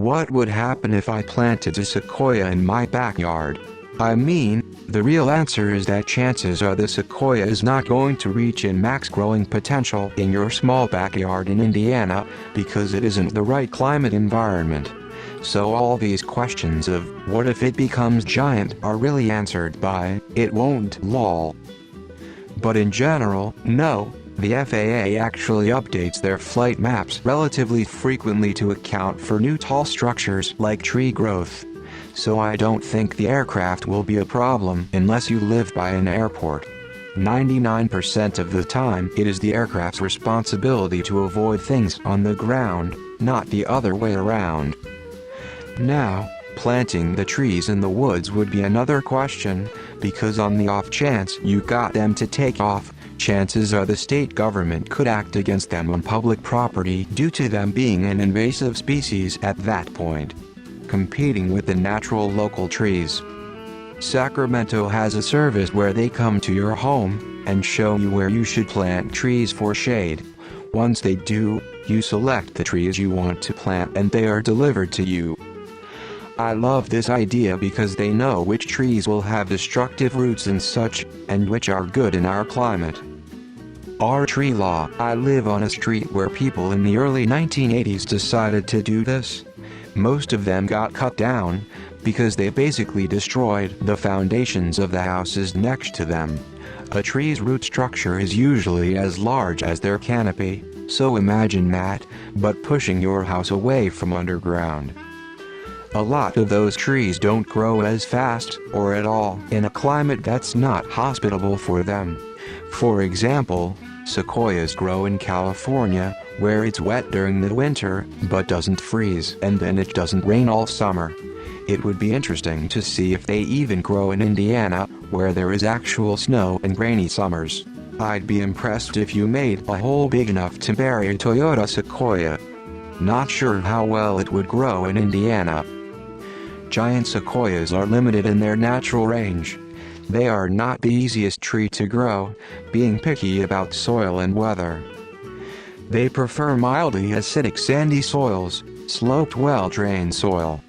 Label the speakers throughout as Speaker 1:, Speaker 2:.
Speaker 1: What would happen if I planted a sequoia in my backyard? I mean, the real answer is that chances are the sequoia is not going to reach its max growing potential in your small backyard in Indiana, because it isn't the right climate environment. So all these questions of, what if it becomes giant, are really answered by, it won't, lol. But in general, no, the FAA actually updates their flight maps relatively frequently to account for new tall structures like tree growth. So I don't think the aircraft will be a problem unless you live by an airport. 99% of the time, it is the aircraft's responsibility to avoid things on the ground, not the other way around. Now, planting the trees in the woods would be another question, because on the off chance you got them to take off, chances are the state government could act against them on public property due to them being an invasive species at that point, competing with the natural local trees. Sacramento has a service where they come to your home and show you where you should plant trees for shade. Once they do, you select the trees you want to plant and they are delivered to you. I love this idea because they know which trees will have destructive roots and such, and which are good in our climate. Our tree law. I live on a street where people in the early 1980s decided to do this. Most of them got cut down, because they basically destroyed the foundations of the houses next to them. A tree's root structure is usually as large as their canopy, so imagine that, but pushing your house away from underground. A lot of those trees don't grow as fast, or at all, in a climate that's not hospitable for them. For example, sequoias grow in California, where it's wet during the winter, but doesn't freeze, and then it doesn't rain all summer. It would be interesting to see if they even grow in Indiana, where there is actual snow and rainy summers. I'd be impressed if you made a hole big enough to bury a Toyota Sequoia. Not sure how well it would grow in Indiana. Giant sequoias are limited in their natural range. They are not the easiest tree to grow, being picky about soil and weather. They prefer mildly acidic sandy soils, sloped well-drained soil.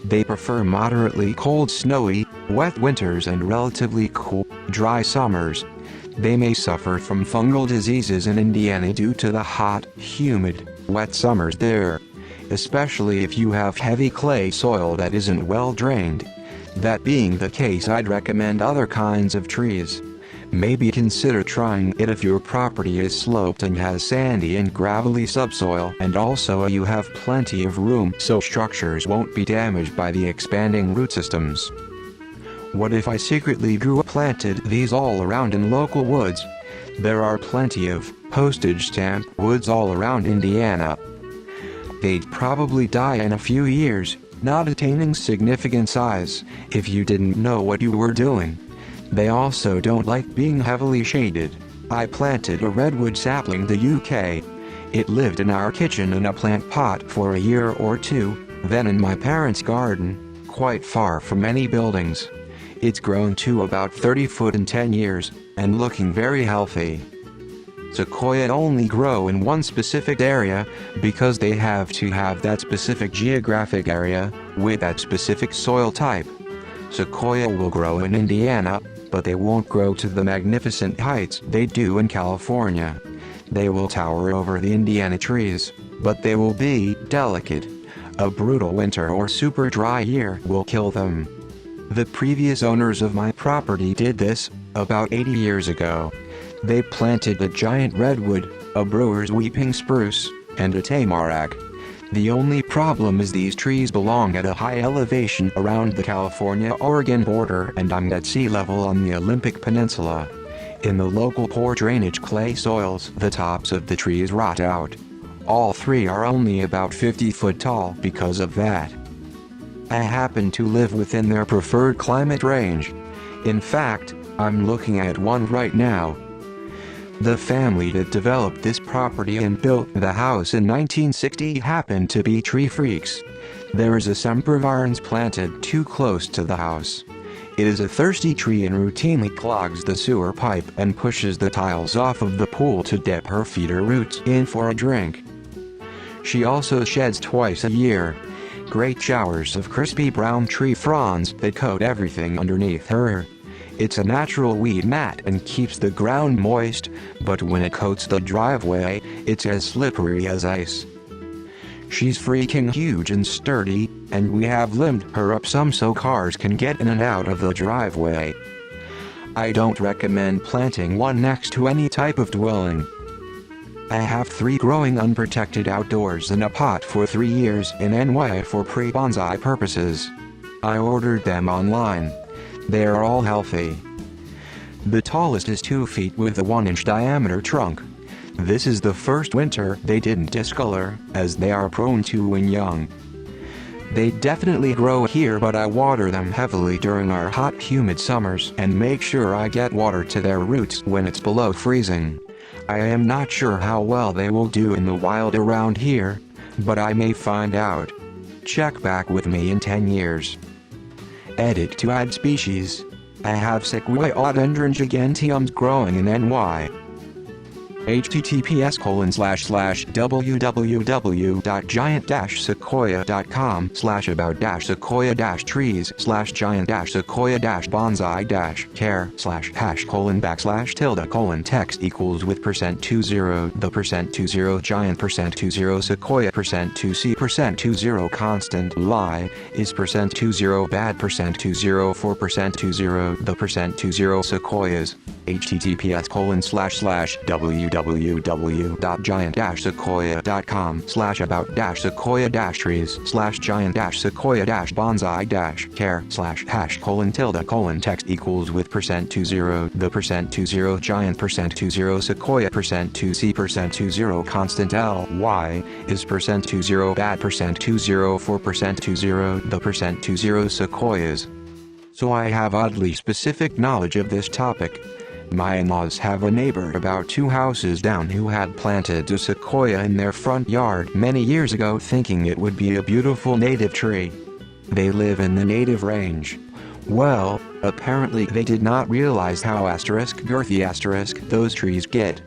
Speaker 1: They prefer moderately cold snowy, wet winters and relatively cool, dry summers. They may suffer from fungal diseases in Indiana due to the hot, humid, wet summers there, especially if you have heavy clay soil that isn't well drained. That being the case, I'd recommend other kinds of trees. Maybe consider trying it if your property is sloped and has sandy and gravelly subsoil, and also you have plenty of room so structures won't be damaged by the expanding root systems. What if I secretly planted these all around in local woods? There are plenty of postage stamp woods all around Indiana. They'd probably die in a few years, not attaining significant size, if you didn't know what you were doing. They also don't like being heavily shaded. I planted a redwood sapling in the UK. It lived in our kitchen in a plant pot for a year or two, then in my parents' garden, quite far from any buildings. It's grown to about 30 foot in 10 years, and looking very healthy. Sequoia only grow in one specific area, because they have to have that specific geographic area, with that specific soil type. Sequoia will grow in Indiana, but they won't grow to the magnificent heights they do in California. They will tower over the Indiana trees, but they will be delicate. A brutal winter or super dry year will kill them. The previous owners of my property did this, about 80 years ago. They planted a giant redwood, a brewer's weeping spruce, and a tamarack. The only problem is these trees belong at a high elevation around the California-Oregon border, and I'm at sea level on the Olympic Peninsula. In the local poor drainage clay soils, the tops of the trees rot out. All three are only about 50 foot tall because of that. I happen to live within their preferred climate range. In fact, I'm looking at one right now. The family that developed this property and built the house in 1960 happened to be tree freaks. There is a sempervirens planted too close to the house. It is a thirsty tree and routinely clogs the sewer pipe and pushes the tiles off of the pool to dip her feeder roots in for a drink. She also sheds twice a year. great showers of crispy brown tree fronds that coat everything underneath her. It's a natural weed mat and keeps the ground moist, but when it coats the driveway, it's as slippery as ice. She's freaking huge and sturdy, and we have limbed her up some so cars can get in and out of the driveway. I don't recommend planting one next to any type of dwelling. I have 3 growing unprotected outdoors in a pot for 3 years in NY for pre-bonsai purposes. I ordered them online. They are all healthy. The tallest is 2 feet with a 1-inch diameter trunk. This is the first winter they didn't discolor, as they are prone to when young. They definitely grow here, but I water them heavily during our hot humid summers and make sure I get water to their roots when it's below freezing. I am not sure how well they will do in the wild around here, but I may find out. Check back with me in 10 years. Edit to add species. I have Sequoia giganteums growing in NY. https://www.giant-sequoia.com/about-sequoia-trees/giant-sequoia-bonsai-care//text equals with %20 the %20 giant %20 sequoia %2c %20 constant lie is %20 bad %20 4 %20 the %20 sequoias https://www.giant-sequoia.com/about-sequoia-trees/giant-sequoia-bonsai-care/#text equals with %20 the %20 giant %20 sequoia %2c %20 constant ly is %20 bad %20 4 %20 the %20 sequoias. So I have oddly specific knowledge of this topic. My in-laws have a neighbor about 2 houses down who had planted a sequoia in their front yard many years ago, thinking it would be a beautiful native tree. They live in the native range. Well, apparently they did not realize how girthy those trees get.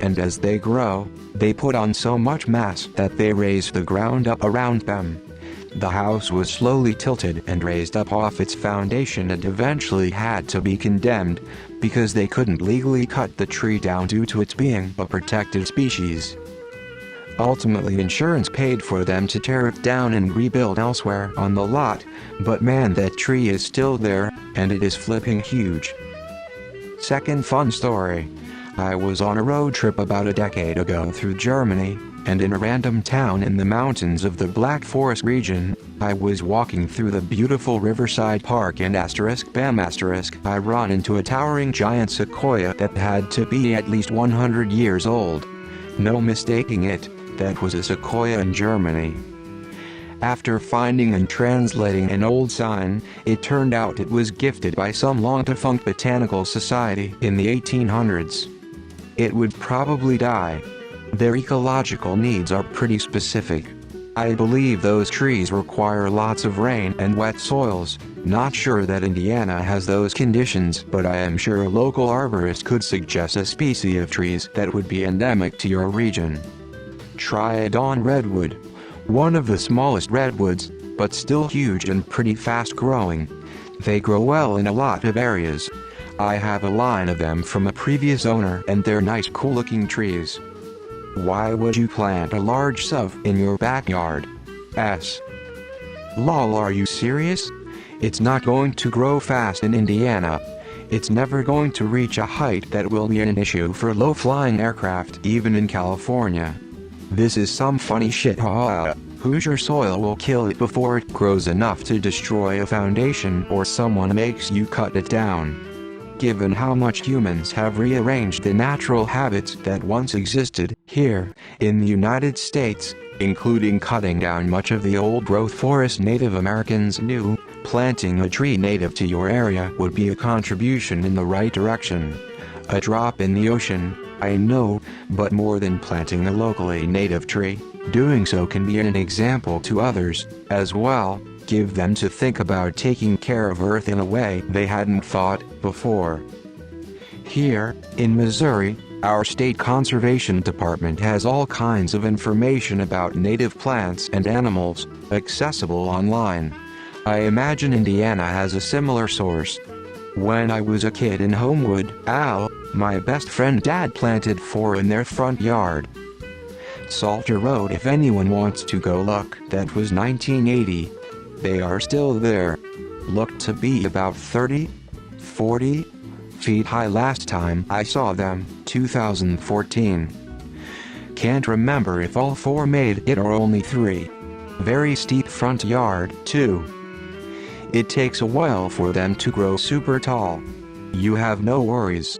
Speaker 1: And as they grow, they put on so much mass that they raise the ground up around them. The house was slowly tilted and raised up off its foundation and eventually had to be condemned, because they couldn't legally cut the tree down due to its being a protected species. Ultimately, insurance paid for them to tear it down and rebuild elsewhere on the lot, but man, that tree is still there, and it is flipping huge. Second fun story. I was on a road trip about a decade ago through Germany, and in a random town in the mountains of the Black Forest region, I was walking through the beautiful riverside park and *bam**, I run into a towering giant sequoia that had to be at least 100 years old. No mistaking it, that was a sequoia in Germany. After finding and translating an old sign, it turned out it was gifted by some long-defunct botanical society in the 1800s. It would probably die. Their ecological needs are pretty specific. I believe those trees require lots of rain and wet soils. Not sure that Indiana has those conditions, but I am sure a local arborist could suggest a species of trees that would be endemic to your region. Triadon redwood. One of the smallest redwoods, but still huge and pretty fast growing. They grow well in a lot of areas. I have a line of them from a previous owner, and they're nice, cool looking trees. Why would you plant a large SUV in your backyard? Lol, are you serious? It's not going to grow fast in Indiana. It's never going to reach a height that will be an issue for low-flying aircraft, even in California. This is some funny shit, haha. Hoosier soil will kill it before it grows enough to destroy a foundation or someone makes you cut it down. Given how much humans have rearranged the natural habits that once existed here in the United States, including cutting down much of the old-growth forest Native Americans knew, planting a tree native to your area would be a contribution in the right direction. A drop in the ocean, I know, but more than planting a locally native tree, doing so can be an example to others, as well. Give them to think about taking care of Earth in a way they hadn't thought before. Here, in Missouri, Our state conservation department has all kinds of information about native plants and animals, accessible online. I imagine Indiana has a similar source. When I was a kid in Homewood, my best friend Dad planted 4 in their front yard. Salter wrote, if anyone wants to go look, that was 1980. They are still there. Looked to be about 30, 40 feet high last time I saw them, 2014. Can't remember if all 4 made it or only 3. Very steep front yard, too. It takes a while for them to grow super tall. You have no worries.